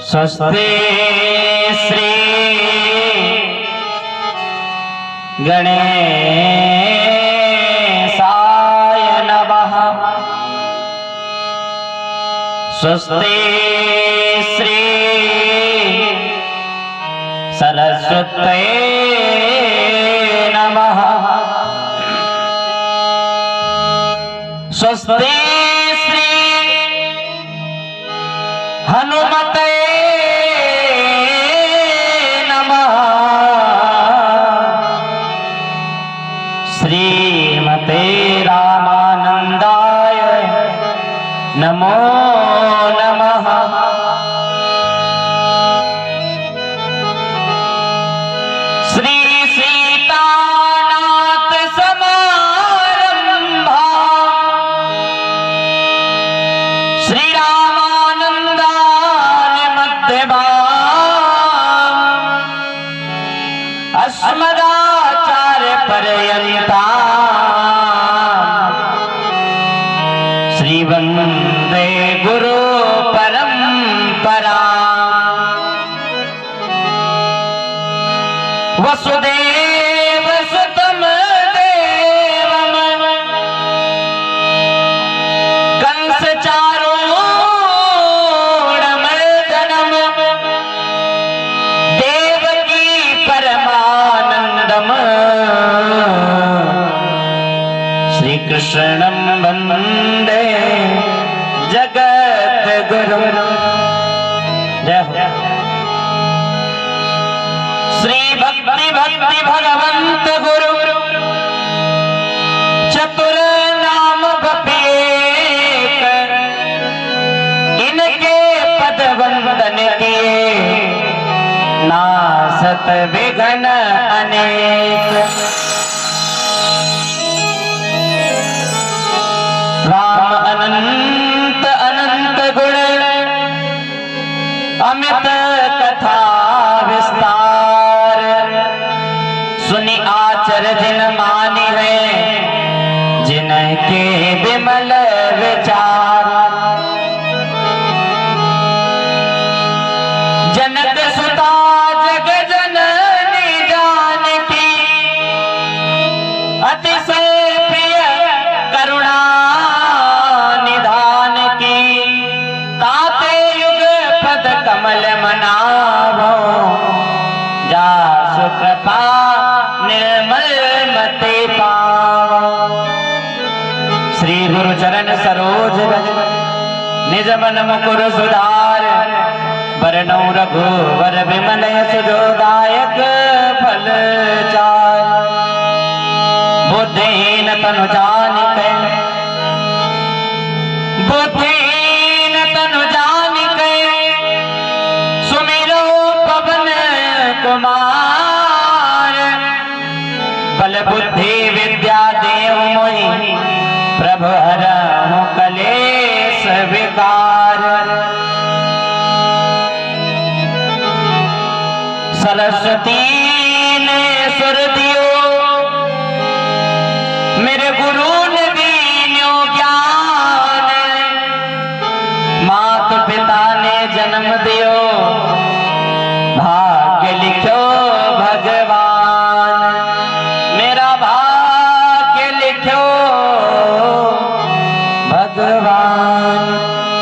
स्वस्ति श्री गणेशाय नमः। स्वस्ति श्री सरस्वती नमः। स्वस्ति श्री हनुमते नमः। श्रीमते रामानंदाय नमो नमः। श्री सीतानाथ समारंभा श्री रामानंदाय मध्यमा अस्मदाचार्य पर्यंता श्री वंदे गुरु परंपरा। वसुदेव सुतम देवम कंस चारूणमर्दनम देवकी परमानंदम श्री कृष्णं वंदे जगत गुरु। जय हो। श्री भक्ति भक्ति भगवंत गुरु चतुर नाम बपेक इनके पद वंदन किए नासत विघ्न अनेक। राम अनंत अनंत गुण अमित कथा विस्तार सुनि आचर जिन मानी है जिनके विमल विचार। जनक सुता जग जननी जानकी अतिशय प्रिय करुणा निधान की। ताते युग पद कमल मनावो जासु कृपा निर्मल मति पावो। श्री गुरु चरण सरोज रज निज मन मुकुर सुधार बरनौ रघुवर विमल सुजोदायक फल चार। बुद्धिहीन तनु जानिके बुद्धिहीन तनु जानिके सुमिरो पवन कुमार। बल बुद्धि विद्या देव मोहि प्रभु हरहु कलेश विकार। सरस्वती ने सुर दियो मेरे गुरु ने दीन्यो ज्ञान। मात पिता ने जन्म दियो भाग्य लिखो भगवान। मेरा भाग्य लिखो भगवान।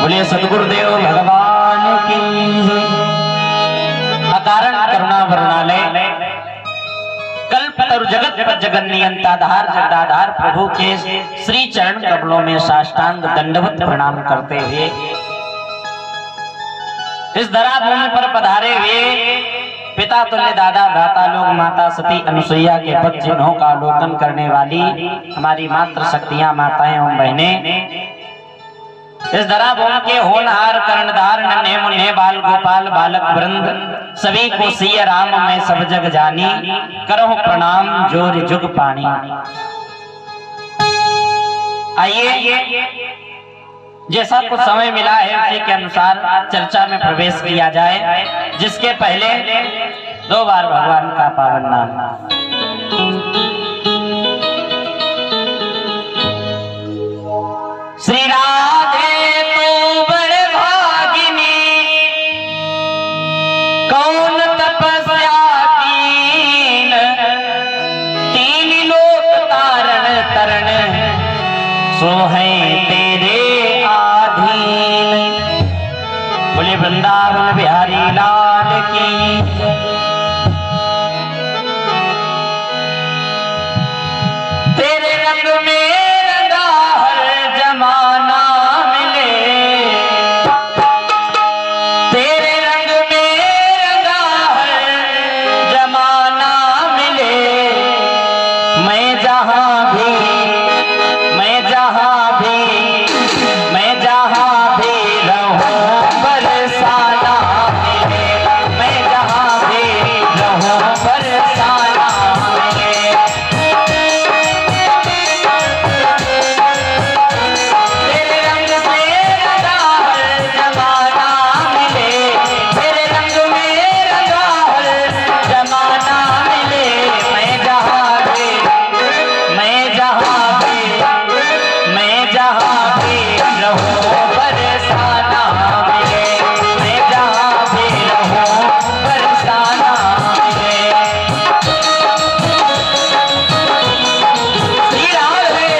बोलिए सद्गुरुदेव भगवान की। अकारण करुणा वरुणालय कल्पतरु जगत पर जगन्नियंताधार जगदाधार प्रभु के श्री चरण कमलों में साष्टांग दंडवत प्रणाम करते हुए इस धरा भूमि पर पधारे हुए पिता तुल्य दादा भ्राता लोग माता सती अनुसुईया के पद चिन्हों का अवलोकन करने वाली हमारी मातृ शक्तियां माताएं एवं बहनें, इस धरा भूमि के होनहार कर्णधार नन्हे मुन्ने बाल गोपाल बालक वृंद सभी को सिय राम में सब जग जानी करहु प्रणाम जोर जुग पानी। आइए जैसा कुछ समय मिला है उसी के अनुसार चर्चा में प्रवेश किया जाए, जिसके पहले 2 बार भगवान का पावन नाम। श्री राधे तू बड़ भागिनी सो है तेरे आधीन। बोले वृंदावन बिहारी लाल की। तेरे रंग में रंगा हर जमाना मिले, तेरे रंग में रंगा हर जमाना मिले। मैं जहां भी रहूं बरसाना मिले, मैं जहां भी रहूं बरसाना मिले। तेरे रंग में रंगा हर जमाना मिले, तेरे रंग में रंगा हर जमाना मिले। मैं जहां भी रहूं बरसाना मिले, मैं जहां भी रहूं बरसाना मिले। श्री राम है।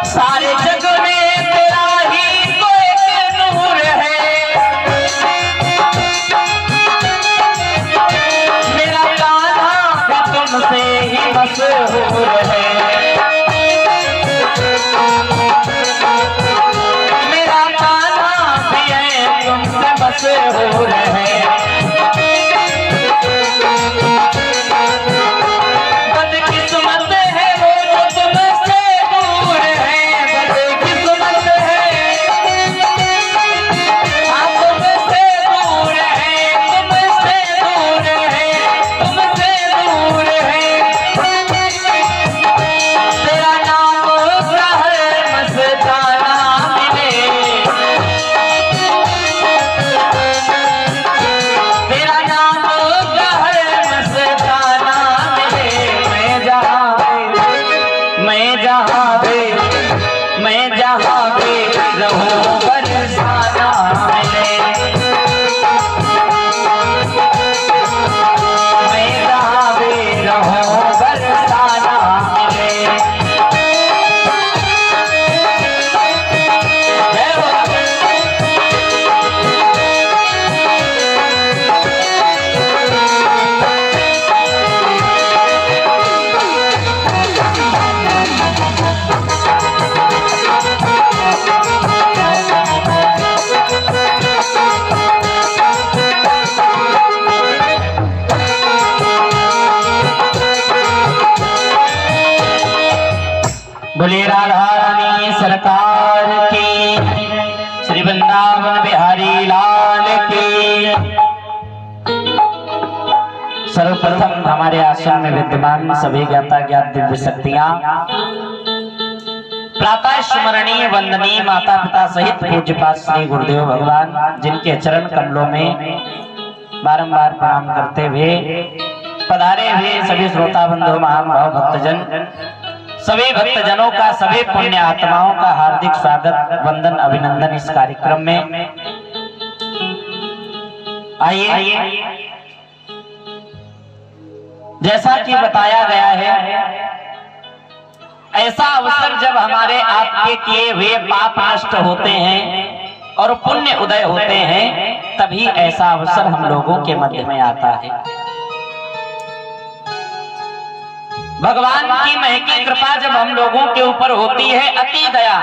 सारे जग में तेरा ही तो एक नूर है, मेरा कान्हा भी तुमसे ही मशहूर है, मेरा कान्हा भी है तुमसे मशहूर है। बदकिस्मत है वो जो तुमसे दूर है, बदकिस्मत है हाँ तुमसे दूर है, तुमसे दूर है, तुमसे दूर है। तेरा नाम का हर मस्ताना मिले, तेरा नाम का हर मस्ताना मिले। मैं जहां भी रहूं बरसाना मिले, मैं जहां भी रहूं बरसाना मिले। जय हो। बोले राधा रानी सरकार की, श्री वृंदावन बिहारी लाल की। सर्वप्रथम हमारे आश्रम में विद्यमान सभी ज्ञाता ज्ञात दिव्य शक्तियां, प्रातः स्मरणीय वंदनीय माता पिता सहित पूज्यपाद श्री गुरुदेव भगवान, जिनके चरण कमलों में बारंबार प्रणाम करते हुए पधारे हुए सभी श्रोता बंधु महानुभाव भक्तजन, सभी भक्तजनों का, सभी पुण्य आत्माओं का हार्दिक स्वागत वंदन अभिनंदन इस कार्यक्रम में। आइए, जैसा कि बताया गया है, ऐसा अवसर जब हमारे आपके किए हुए पाप नष्ट होते हैं और पुण्य उदय होते हैं, तभी ऐसा अवसर हम लोगों के मध्य में आता है। भगवान की महकी कृपा जब हम लोगों के ऊपर होती है, अति दया,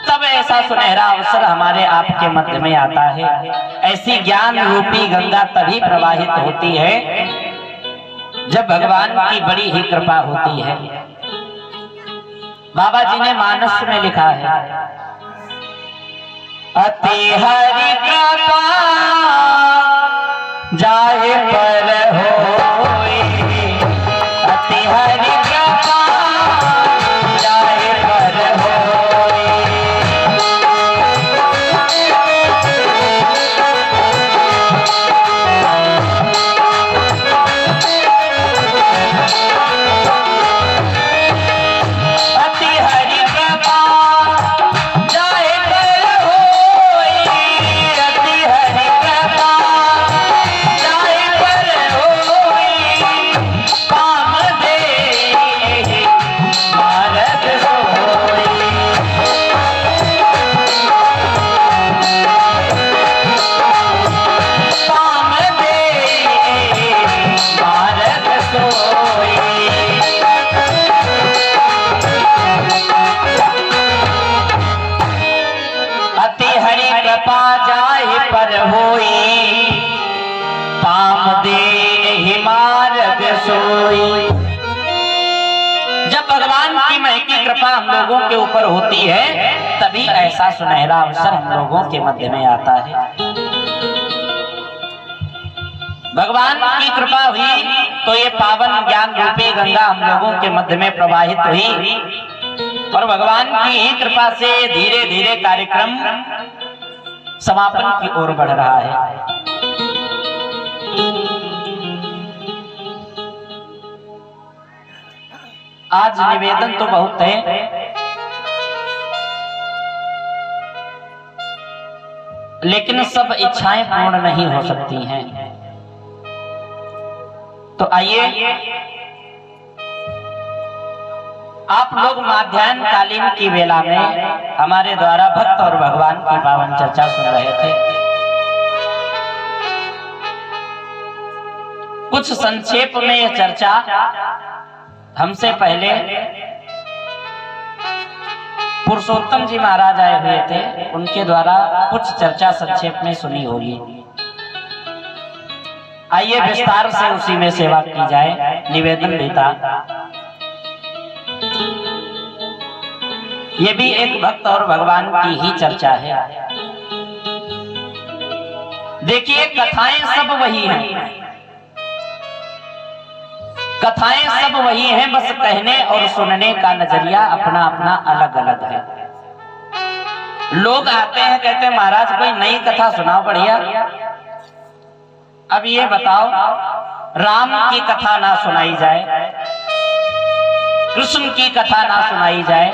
तब ऐसा सुनहरा अवसर हमारे आपके मध्य में आता है। ऐसी ज्ञान रूपी गंगा तभी प्रवाहित होती है जब भगवान की बड़ी ही कृपा होती है। बाबा जी ने मानस में लिखा है, अति हरि कृपा जाए पर होए, पर होई, पाम दे हिमारग सोई। जब भगवान की मय की कृपा हम लोगों के ऊपर होती है, तभी ऐसा सुनहरा अवसर हम लोगों के मध्य में आता है। भगवान की कृपा हुई तो ये पावन ज्ञान रूपी गंगा हम लोगों के मध्य में प्रवाहित हुई, और भगवान की ही कृपा से धीरे धीरे कार्यक्रम समापन की ओर बढ़ रहा है। आज निवेदन तो बहुत है, लेकिन सब इच्छाएं पूर्ण नहीं हो सकती हैं। तो आइए आप लोग माध्याह्न कालीन की वेला में हमारे द्वारा भक्त और भगवान की पावन चर्चा सुन रहे थे। कुछ संक्षेप में यह चर्चा हमसे पहले पुरुषोत्तम जी महाराज आए हुए थे, उनके द्वारा कुछ चर्चा संक्षेप में सुनी होगी। आइए विस्तार से उसी में सेवा की जाए। निवेदन बेटा, ये भी एक भक्त और भगवान की ही चर्चा है। देखिए कथाएं सब वही हैं, कथाएं सब वही हैं, बस कहने और सुनने का नजरिया अपना अपना अलग अलग है। लोग आते हैं कहते हैं महाराज कोई नई कथा सुनाओ बढ़िया। अब ये बताओ, राम की कथा ना सुनाई जाए, कृष्ण की कथा ना सुनाई जाए,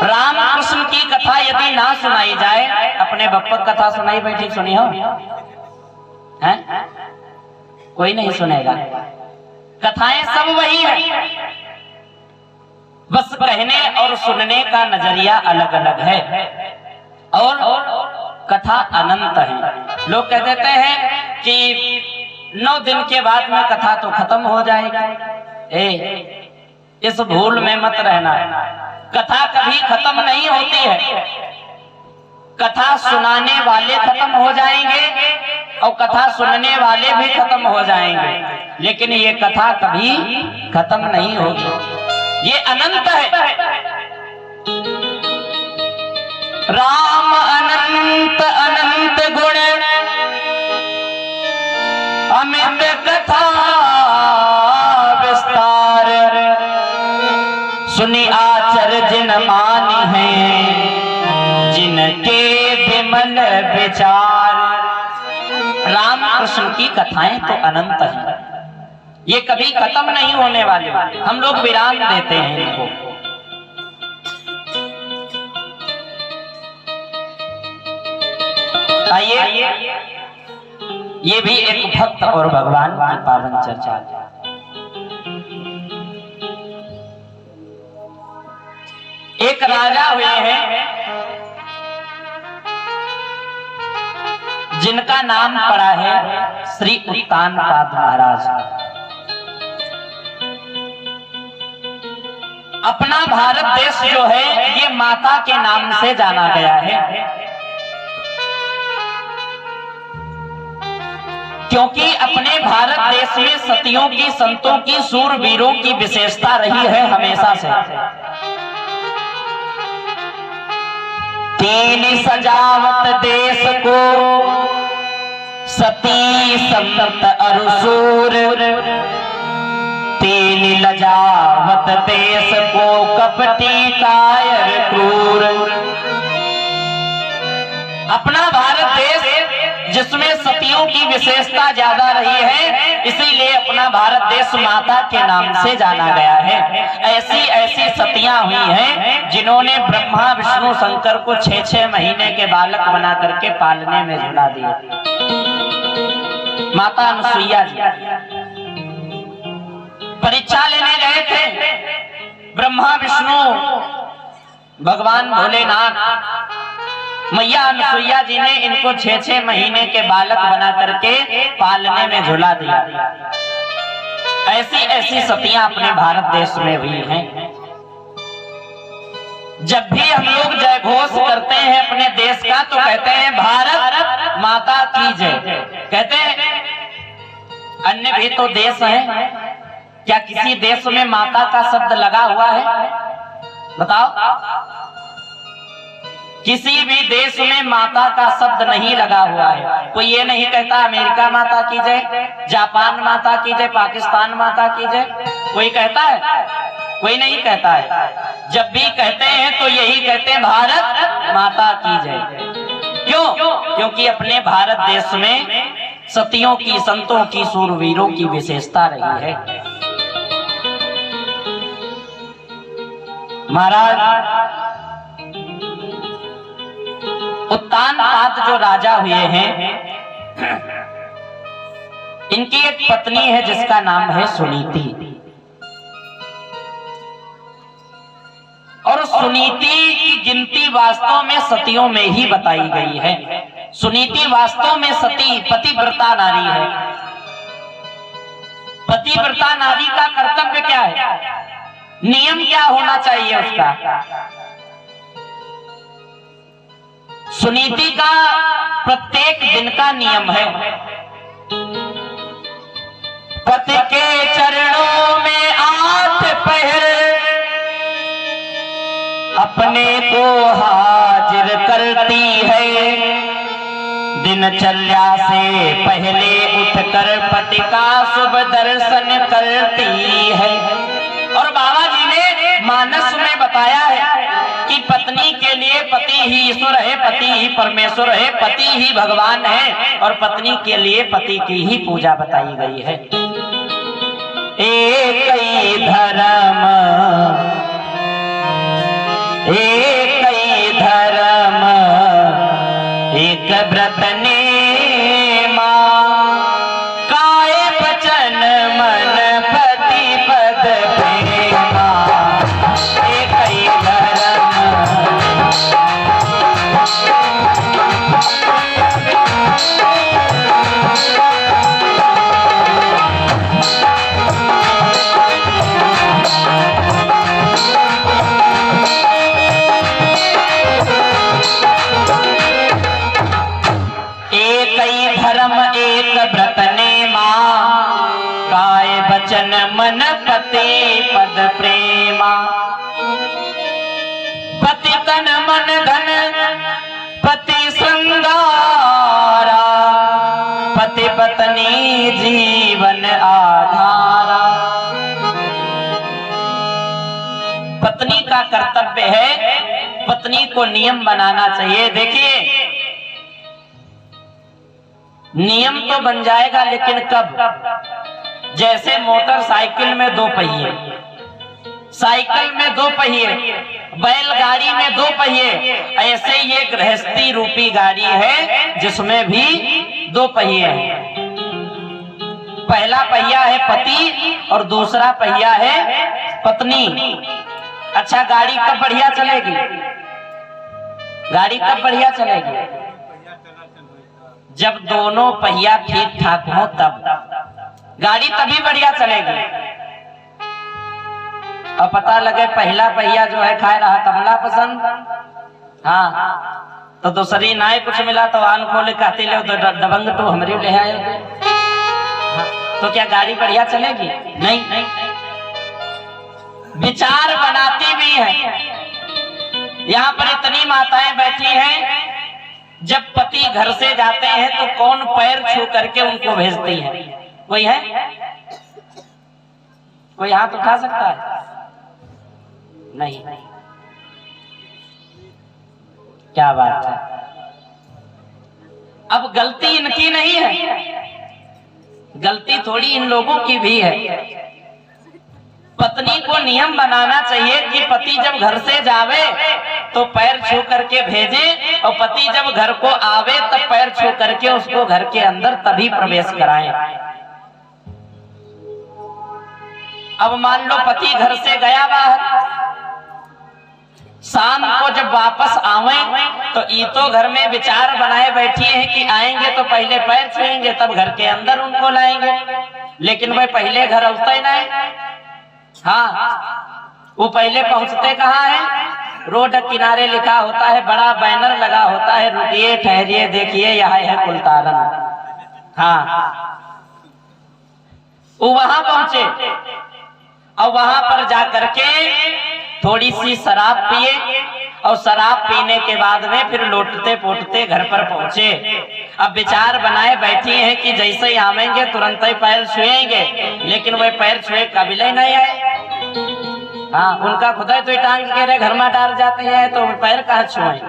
राम कृष्ण की कथा यदि ना सुनाई जाए, अपने बप्पा कथा सुनाई बैठी सुनी हो हैं? कोई नहीं सुनेगा। कथाएं सब वही है, बस कहने और सुनने का नजरिया अलग अलग है, और कथा अनंत है। लोग कह देते हैं कि 9 दिन के बाद में कथा तो खत्म हो जाएगी। इस भूल में मत रहना, कथा कभी खत्म नहीं होती है। कथा सुनाने वाले खत्म हो जाएंगे और कथा सुनने वाले भी खत्म हो जाएंगे, लेकिन ये कथा कभी खत्म नहीं होगी, ये अनंत है। राम अनंत अनंत गुण अमित कथा विस्तार, सुनी आचर जिन मानी है, जिनके विमल विचार। राम कृष्ण की कथाएं तो अनंत हैं, ये कभी खत्म नहीं होने वाले, हम लोग विराम देते हैं इनको। आइए ये भी एक भक्त और भगवान की पावन चर्चा है। एक राजा हुए हैं जिनका नाम पड़ा है श्री उत्तानपाद महाराज। अपना भारत देश जो है ये माता के नाम से जाना गया है, क्योंकि अपने भारत देश में सतियों की, संतों की, सूरवीरों की विशेषता रही है हमेशा से। तीन सजावत देश को सती संत अरुसूर, तीन लजावत देश को कपटी कायर क्रूर। अपना भारत देश जिसमें सतियों की विशेषता ज्यादा रही है, इसीलिए अपना भारत देश माता के नाम से जाना गया है। ऐसी ऐसी सतियां हुई हैं जिन्होंने ब्रह्मा विष्णु शंकर को 6-6 महीने के बालक बना करके पालने में झुला दिया। माता अनुसुईया जी परीक्षा लेने गए थे, ब्रह्मा विष्णु भगवान भोलेनाथ, मैया अनुसुईया जी ने इनको 6-6 महीने के बालक बना करके पालने में झुला दिया। ऐसी ऐसी सतियां अपने भारत देश में हुई हैं। जब भी हम लोग जय घोष करते हैं अपने देश का तो कहते हैं भारत माता की जय। कहते हैं अन्य भी तो देश हैं, क्या किसी देश में माता का शब्द लगा हुआ है? बताओ, किसी भी देश में माता का शब्द नहीं लगा हुआ है। कोई ये नहीं कहता अमेरिका माता की जय, जापान माता की जय, पाकिस्तान माता की जय, कोई कहता है? कोई नहीं कहता है। जब भी कहते हैं तो यही कहते हैं भारत माता की जय। क्यों? क्योंकि अपने भारत देश में सतियों की, संतों की, सूरवीरों की विशेषता रही है। महाराज उत्तानपाद जो राजा हुए हैं, इनकी एक पत्नी है जिसका नाम है सुनीति। और सुनीति की गिनती वास्तव में सतियों में ही बताई गई है। सुनीति वास्तव में सती पतिव्रता नारी है। पतिव्रता नारी का कर्तव्य क्या है? नियम क्या होना चाहिए उसका? सुनीति का प्रत्येक दिन का नियम है, पति के चरणों में 8 पहर अपने को हाजिर करती है। दिनचर्या से पहले उठकर पति का शुभ दर्शन करती है। और बाबा जी ने मानस में बताया है कि पत्नी के लिए पति ही ईश्वर है, पति ही परमेश्वर है, पति ही भगवान है, और पत्नी के लिए पति की ही पूजा बताई गई है। एक ही धर्म, एक ही धर्म, एक व्रत नेमा, काय बचन मन पति पद प्रेमा। एक ही धर्म, एक व्रत नेमा, काय बचन मन पति पद प्रेमा। पति तन मन धन पति श्रृंगारा, पति पत्नी जीवन आधारा। पत्नी का कर्तव्य है, पत्नी को नियम बनाना चाहिए। देखिए, नियम तो बन जाएगा लेकिन कब? जैसे मोटरसाइकिल में 2 पहिए, साइकिल में 2 पहिए, बैलगाड़ी में 2 पहिए, ऐसे ये गृहस्थी रूपी गाड़ी है जिसमें भी 2 पहिए हैं। पहला पहिया है पति और दूसरा पहिया है पत्नी। अच्छा, गाड़ी कब बढ़िया चलेगी? गाड़ी कब बढ़िया चलेगी? जब दोनों पहिया ठीक ठाक हो तब गाड़ी तभी बढ़िया चलेगी। और पता लगे पहला पहिया जो है खाए रहा कमला पसंद, हाँ, तो दूसरी नाई कुछ मिला तो आन खोले कहते ले दबंग तो हमारे ले आए, तो क्या गाड़ी बढ़िया चलेगी? नहीं, नहीं। विचार बनाती भी है। यहाँ पर इतनी माताएं बैठी हैं, जब पति घर से जाते हैं तो कौन पैर छू करके उनको भेजती है? कोई है? कोई हाथ उठा सकता है? नहीं। क्या बात है। अब गलती इनकी नहीं है, गलती थोड़ी इन लोगों की भी है। पत्नी को नियम बनाना चाहिए कि पति जब घर से जावे तो पैर छू करके भेजे, और पति जब घर को आवे तब पैर छू करके उसको घर के अंदर तभी प्रवेश कराएं। अब मान लो पति घर से गया बाहर, शाम को जब वापस आवे तो ये तो घर में विचार बनाए बैठी है कि आएंगे तो पहले पैर छुएंगे तब घर के अंदर उनको लाएंगे, लेकिन वह पहले घर उठते नहीं। हाँ, वो पहले पहुंचते कहाँ है? रोड किनारे लिखा होता है, बड़ा बैनर लगा होता है, रुकिए ठहरिए देखिए यहाँ है कुलतारन। हाँ, वो वहां पहुंचे और वहां पर जाकर के थोड़ी सी शराब पिए और शराब पीने के बाद में फिर लौटते पोटते घर पर पहुंचे। अब विचार बनाए बैठी हैं कि जैसे ही आवेंगे तुरंत ही पैर छुएंगे, लेकिन वह पैर छुए काबिल ही नहीं आए। हाँ, उनका खुदा तो टांग के रहे घर में डाल जाते हैं, तो पैर कहाँ छुए।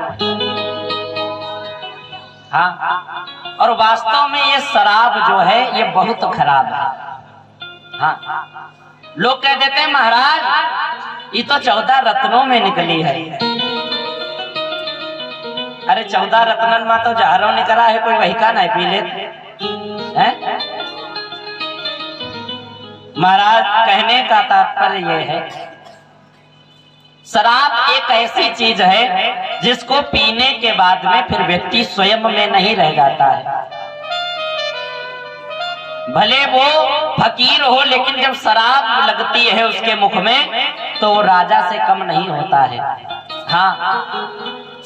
हाँ, और वास्तव में ये शराब जो है ये बहुत खराब है। हाँ, लोग कह देते हैं महाराज ये तो 14 रत्नों में निकली है। अरे 14 रत्नन में तो जहरों निकला है, कोई वही का नहीं पी ले है। महाराज कहने का तात्पर्य यह है, शराब एक ऐसी चीज है जिसको पीने के बाद में फिर व्यक्ति स्वयं में नहीं रह जाता है। भले वो फकीर हो, लेकिन जब शराब लगती है उसके मुख में तो वो राजा से कम नहीं होता है। हाँ,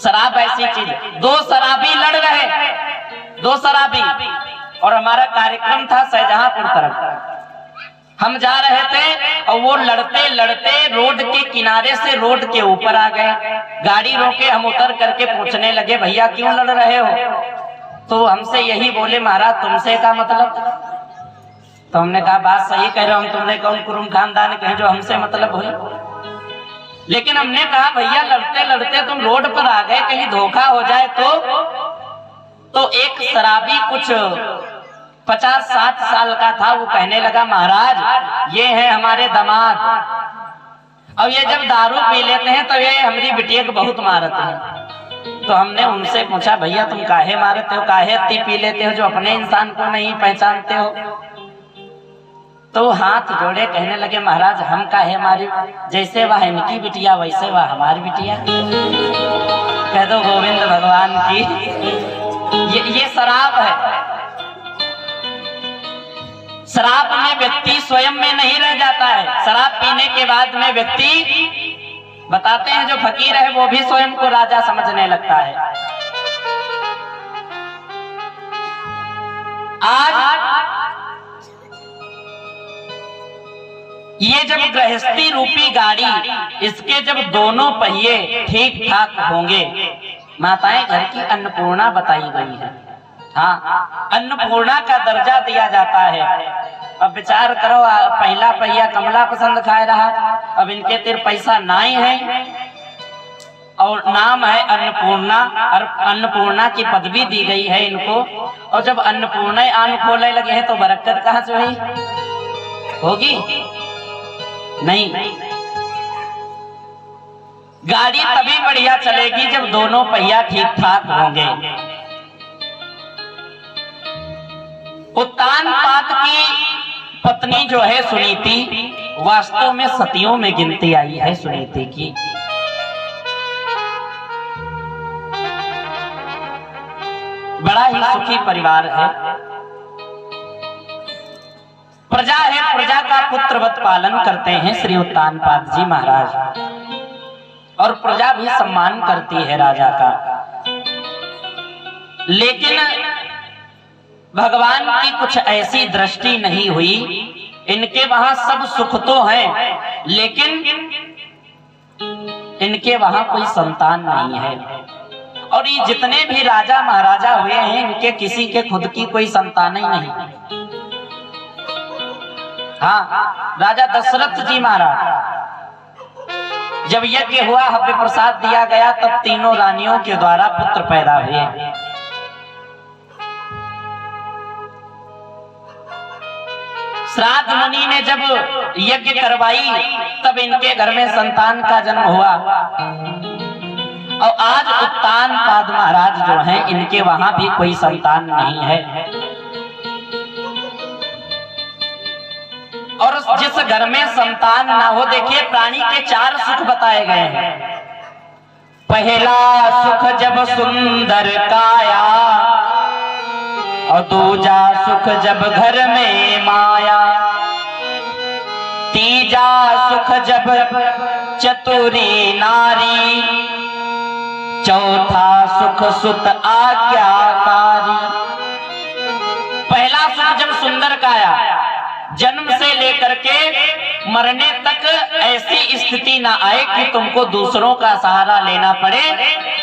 शराब ऐसी चीज। दो शराबी लड़ रहे, दो शराबी, और हमारा कार्यक्रम था शाहजहांपुर तरफ। हम जा रहे थे और वो लड़ते लड़ते रोड के किनारे से रोड के ऊपर आ गए। गाड़ी रोके, हम उतर करके पूछने लगे भैया क्यों लड़ रहे हो? तो हमसे यही बोले महाराज तुमसे का मतलब। तो हमने कहा बात सही कह रहे हो, हम तुमने कौन कुरुम खानदान कहे जो हमसे मतलब हो। लेकिन हमने कहा भैया लड़ते लड़ते तुम रोड पर आ गए, कहीं धोखा हो जाए तो एक शराबी कुछ 50-60 साल का था, वो कहने लगा महाराज ये है हमारे दामाद, और ये जब दारू पी लेते हैं तो ये हमारी बिटिया को बहुत मारते हैं। तो हमने उनसे पूछा भैया तुम काहे मारते हो, काहे इतनी पी लेते हो जो अपने इंसान को नहीं पहचानते हो? तो हाथ जोड़े कहने लगे महाराज हम काहे मारे, जैसे वह इनकी बिटिया वैसे वह हमारी बिटिया। कह दो गोविंद भगवान की। ये शराब है। शराब में व्यक्ति स्वयं में नहीं रह जाता है। शराब पीने के बाद में व्यक्ति, बताते हैं जो फकीर है वो भी स्वयं को राजा समझने लगता है। आज ये जब गृहस्थी रूपी गाड़ी, इसके जब दोनों पहिए ठीक ठाक होंगे, माताएं घर की अन्नपूर्णा बताई गई है। हाँ, अन्नपूर्णा का दर्जा दिया जाता है। अब विचार करो, पहला पहिया कमला पसंद खाए रहा, अब इनके तेरे पैसा नाई है और नाम है अन्नपूर्णा, और अन्नपूर्णा की पदवी दी गई है इनको। और जब अन्नपूर्णा आन खोलने लगे हैं तो बरकत कहाँ से होगी? नहीं। गाड़ी तभी बढ़िया चलेगी जब दोनों पहिया ठीक ठाक होंगे। उत्तानपाद की पत्नी जो है सुनीति, वास्तव में सतियों में गिनती आई है सुनीति की। बड़ा ही सुखी परिवार है। प्रजा है, प्रजा का पुत्रवत पालन करते हैं श्री उत्तानपाद जी महाराज, और प्रजा भी सम्मान करती है राजा का। लेकिन भगवान की कुछ ऐसी दृष्टि नहीं हुई, इनके वहां सब सुख तो है लेकिन इनके वहां कोई संतान नहीं है। और ये जितने भी राजा महाराजा हुए हैं इनके किसी के खुद की कोई संतान ही नहीं। हाँ, राजा दशरथ जी महाराज जब यज्ञ हुआ, हव्य प्रसाद दिया गया, तब तीनों रानियों के द्वारा पुत्र पैदा हुए। श्राद्ध मुनि ने जब यज्ञ करवाई तब इनके घर में संतान का जन्म हुआ। और आज उत्तानपाद महाराज जो हैं इनके वहां भी कोई संतान नहीं है। और जिस घर में संतान ना हो, देखिए प्राणी के 4 सुख बताए गए हैं। पहला सुख जब सुंदर काया, और दूजा सुख जब घर में माया, तीजा सुख जब चतुरी नारी, चौथा सुख सुत आज्ञाकारी। पहला सुख जब सुंदर काया, जन्म से लेकर के मरने तक ऐसी स्थिति ना आए कि तुमको दूसरों का सहारा लेना पड़े।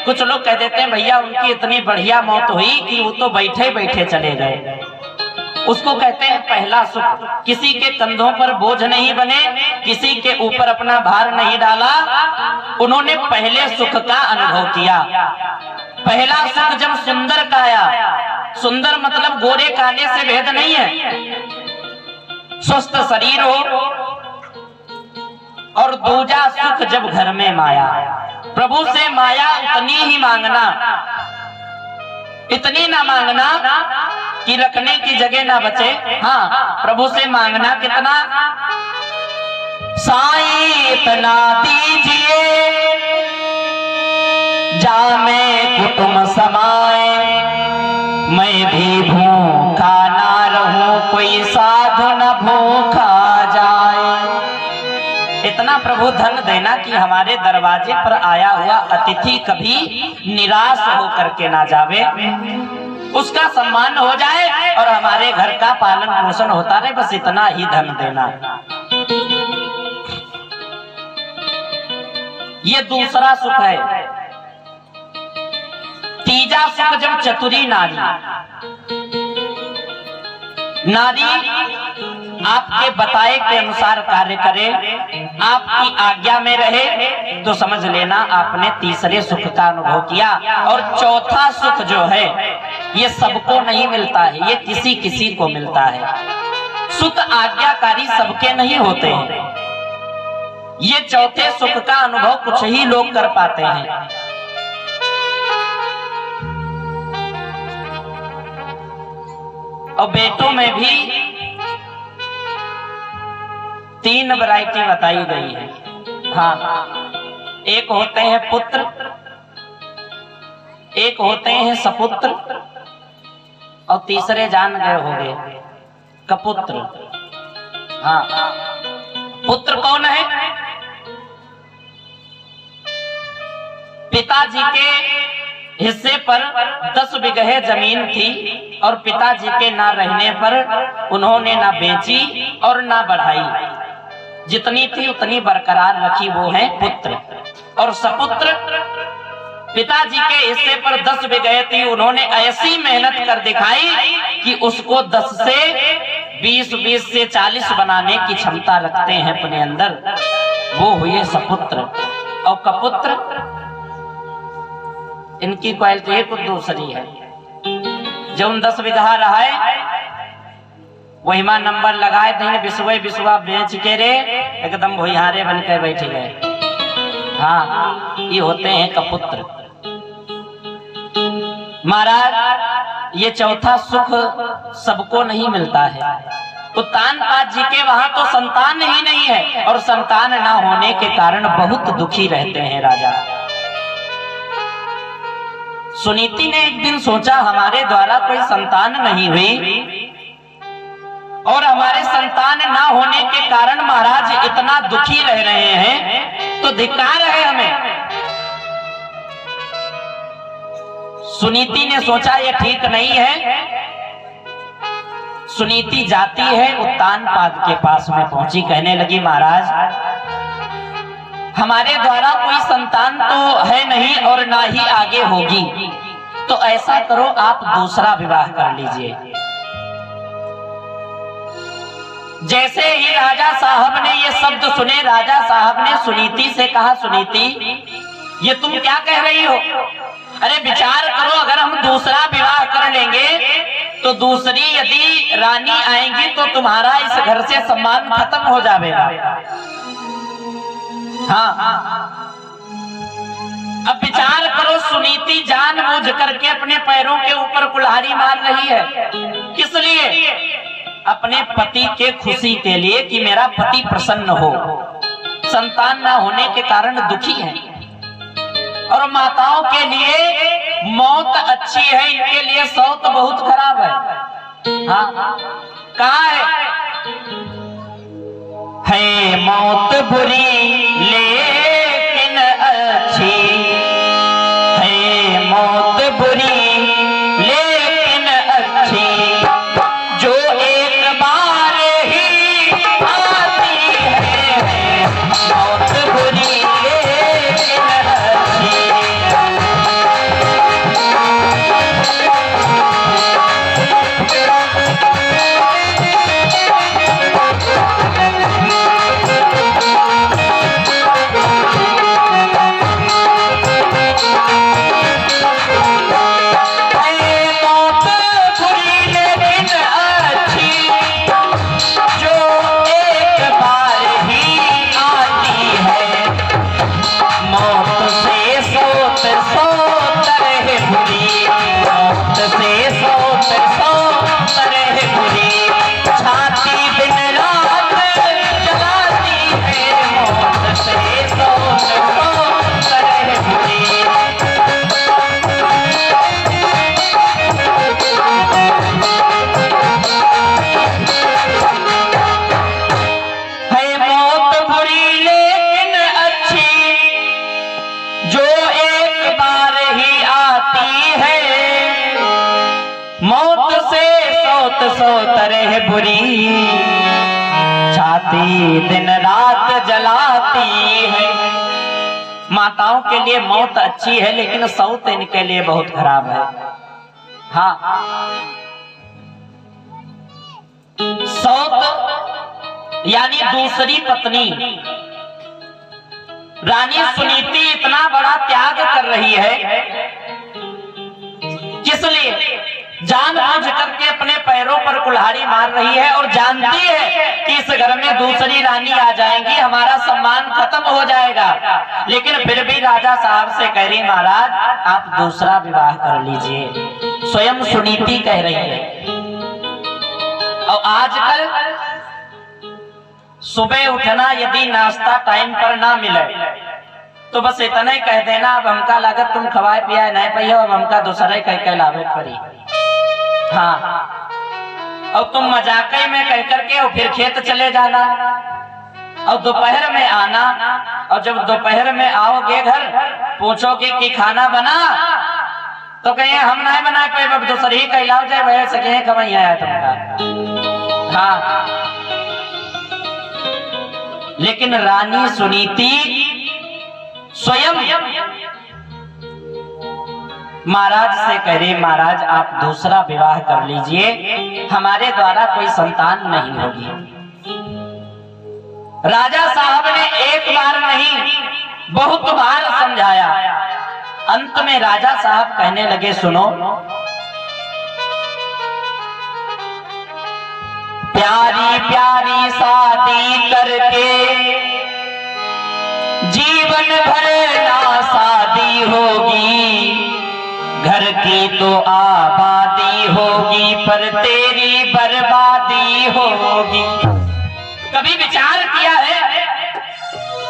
कुछ लोग कह देते हैं भैया उनकी इतनी बढ़िया मौत हुई कि वो तो बैठे बैठे चले गए, उसको कहते हैं पहला सुख। किसी के कंधों पर बोझ नहीं बने, किसी के ऊपर अपना भार नहीं डाला, उन्होंने पहले सुख का अनुभव किया। पहला सुख जब सुंदर काया, सुंदर मतलब गोरे काले से भेद नहीं है, स्वस्थ शरीर हो। और दूजा सुख जब घर में माया, प्रभु से माया उतनी ही मांगना, इतनी ना मांगना कि रखने की जगह ना बचे। हाँ, प्रभु से मांगना कितना, साईं इतना दीजिए जामे कुटुंब समाए, मैं भी भूखा ना रहूं, कोई साधु न भूखा जाए। इतना प्रभु धन देना कि हमारे दरवाजे पर आया हुआ अतिथि कभी निराश होकर के ना जावे, उसका सम्मान हो जाए और हमारे घर का पालन पोषण होता रहे, बस इतना ही धन देना। ये दूसरा सुख है। तीजा सुख जब चतुरी नारी, नारी आपके बताए के अनुसार कार्य करे, आपकी आज्ञा में रहे, तो समझ लेना आपने तीसरे सुख का अनुभव किया। और चौथा सुख जो है ये सबको नहीं मिलता है, ये किसी किसी को मिलता है। सुत आज्ञाकारी सबके नहीं होते हैं। ये चौथे सुख का अनुभव कुछ ही लोग कर पाते हैं। और बेटों में भी 3 वैरायटी बताई गई है। हाँ, एक होते हैं पुत्र, एक होते हैं सपुत्र, और तीसरे जान गए होंगे कपुत्र। हाँ, पुत्र कौन है? पिताजी के हिस्से पर 10 बीघे जमीन थी और पिताजी के ना रहने पर उन्होंने ना बेची और ना बढ़ाई, जितनी थी उतनी बरकरार रखी, वो है पुत्र। और सपुत्र, पिताजी के हिस्से पर 10 बीघे थी, उन्होंने ऐसी मेहनत कर दिखाई कि उसको 10 से 20, 20 से 40 बनाने की क्षमता रखते हैं अपने अंदर, वो हुए सपुत्र। और कपुत्र, इनकी क्वालिटी कुछ दूसरी है। जब 10 बीघा रहा है वही मां नंबर लगाए थे, बिस्वा बेच के रे एकदम भुइहारे बन के बैठ गए। हाँ, ये होते हैं कपुत्र। महाराज, ये चौथा सुख सबको नहीं मिलता है। उत्तानपाद जी के वहां तो संतान ही नहीं है, और संतान ना होने के कारण बहुत दुखी रहते हैं राजा। सुनीति ने एक दिन सोचा हमारे द्वारा कोई संतान नहीं हुई और हमारे संतान ना होने के कारण महाराज इतना दुखी रह रहे हैं, तो धिक्कार है हमें। सुनीति ने सोचा ये ठीक नहीं है। सुनीति जाती है उत्तानपाद के पास में पहुंची, कहने लगी महाराज हमारे द्वारा कोई संतान तो है नहीं और ना ही आगे होगी, तो ऐसा करो आप दूसरा विवाह कर लीजिए। जैसे ही राजा साहब ने ये शब्द सुने, राजा साहब ने सुनीति से कहा, सुनीति ये तुम क्या कह रही हो? अरे विचार करो, अगर हम दूसरा विवाह कर लेंगे तो दूसरी यदि रानी आएंगी तो तुम्हारा इस घर से सम्मान खत्म हो जाएगा। हाँ, अब विचार करो, सुनीति जानबूझ करके अपने पैरों के ऊपर कुल्हाड़ी मार रही है। किस लिए? अपने पति के खुशी के लिए कि मेरा पति प्रसन्न हो। संतान ना होने के कारण दुखी है। और माताओं के लिए मौत अच्छी है, इनके लिए सौत बहुत खराब है। हाँ, कहाँ है मौत बुरी ले सौ तरह बुरी, छाती दिन रात जलाती है। माताओं के लिए मौत अच्छी है, लेकिन सौत इनके लिए बहुत खराब है। हाँ, सौत यानी दूसरी पत्नी। रानी सुनीति इतना बड़ा त्याग कर रही है, किस लिए? जानबूझ करके अपने पैरों पर कुल्हाड़ी मार रही है और जानती है कि इस घर में दूसरी रानी आ जाएंगी, हमारा सम्मान खत्म हो जाएगा। लेकिन फिर भी राजा साहब से कह रही, महाराज आप दूसरा विवाह कर लीजिए। स्वयं सुनीति कह रही है। और आजकल सुबह उठना यदि नाश्ता टाइम पर ना मिले तो बस इतना ही कह देना, अब हमका लागत तुम खवाए पियाए नहीं पाई हो, अब हमका दूसरे कह लावे पड़ी। हाँ, और तुम मजाक में कह करके और फिर खेत चले जाना, और दोपहर में आना, और जब दोपहर में आओगे घर पूछोगे कि खाना बना, तो कहे हम नहीं बना पाए, अब दूसरी ही कहलाओ जाए वह सके कमाई आया तुमका। हाँ, लेकिन रानी सुनीति स्वयं महाराज से कह रही, महाराज आप दूसरा विवाह कर लीजिए, हमारे द्वारा कोई संतान नहीं होगी। राजा साहब ने एक बार नहीं बहुत बार समझाया। अंत में राजा साहब कहने लगे, सुनो, प्यारी प्यारी शादी करके जीवन भर ना शादी होगी, घर की तो आबादी होगी पर तेरी बर्बादी होगी। कभी विचार किया है?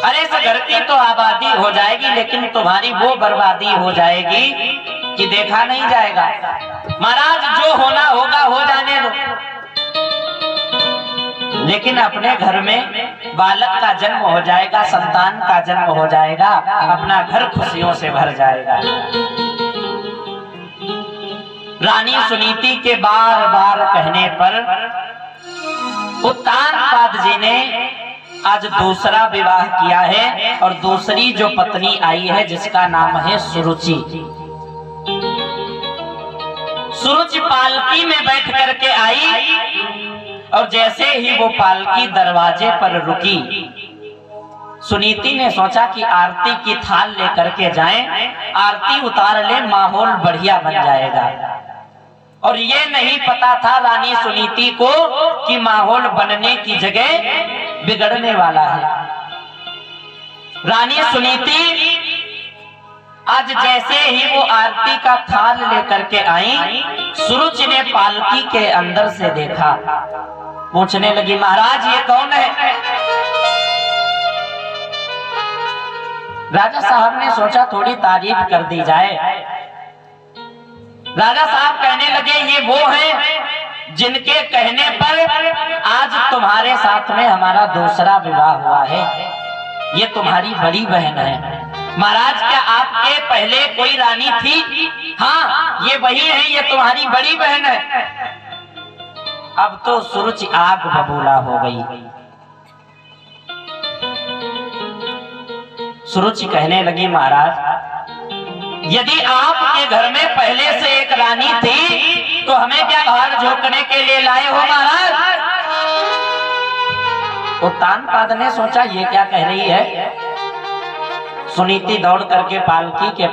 अरे इस घर की तो आबादी हो जाएगी, लेकिन तुम्हारी वो बर्बादी हो जाएगी कि देखा नहीं जाएगा। महाराज जो होना होगा हो जाने दो, लेकिन अपने घर में बालक का जन्म हो जाएगा, संतान का जन्म हो जाएगा, अपना घर खुशियों से भर जाएगा। रानी सुनीति के बार बार कहने पर उत्तानपाद जी ने आज दूसरा विवाह किया है, और दूसरी जो पत्नी आई है जिसका नाम है सुरुचि। सुरुचि पालकी में बैठ करके आई, और जैसे ही वो पालकी दरवाजे पर रुकी, सुनीति ने सोचा कि आरती की थाल लेकर के जाएं, आरती उतार ले, माहौल बढ़िया बन जाएगा। और ये नहीं पता था रानी सुनीति को कि माहौल बनने की जगह बिगड़ने वाला है। रानी सुनीति आज जैसे ही वो आरती का थाल लेकर के आई, सुरुचि ने पालकी के अंदर से देखा, पूछने लगी, महाराज ये कौन है? राजा साहब ने सोचा थोड़ी तारीफ कर दी जाए। राजा साहब कहने लगे, ये वो हैं जिनके कहने पर आज तुम्हारे साथ में हमारा दूसरा विवाह हुआ है, ये तुम्हारी बड़ी बहन है। महाराज क्या आपके पहले कोई रानी थी? हाँ, ये वही है, ये तुम्हारी बड़ी बहन है। अब तो सुरुचि आग बबूला हो गई। सुरुचि कहने लगी, महाराज यदि आपके घर में पहले से एक रानी थी तो हमें क्या बाहर झोंकने के लिए लाए हो महाराज? उत्तानपाद ने सोचा ये क्या कह रही है। सुनीति दौड़ करके पालकी के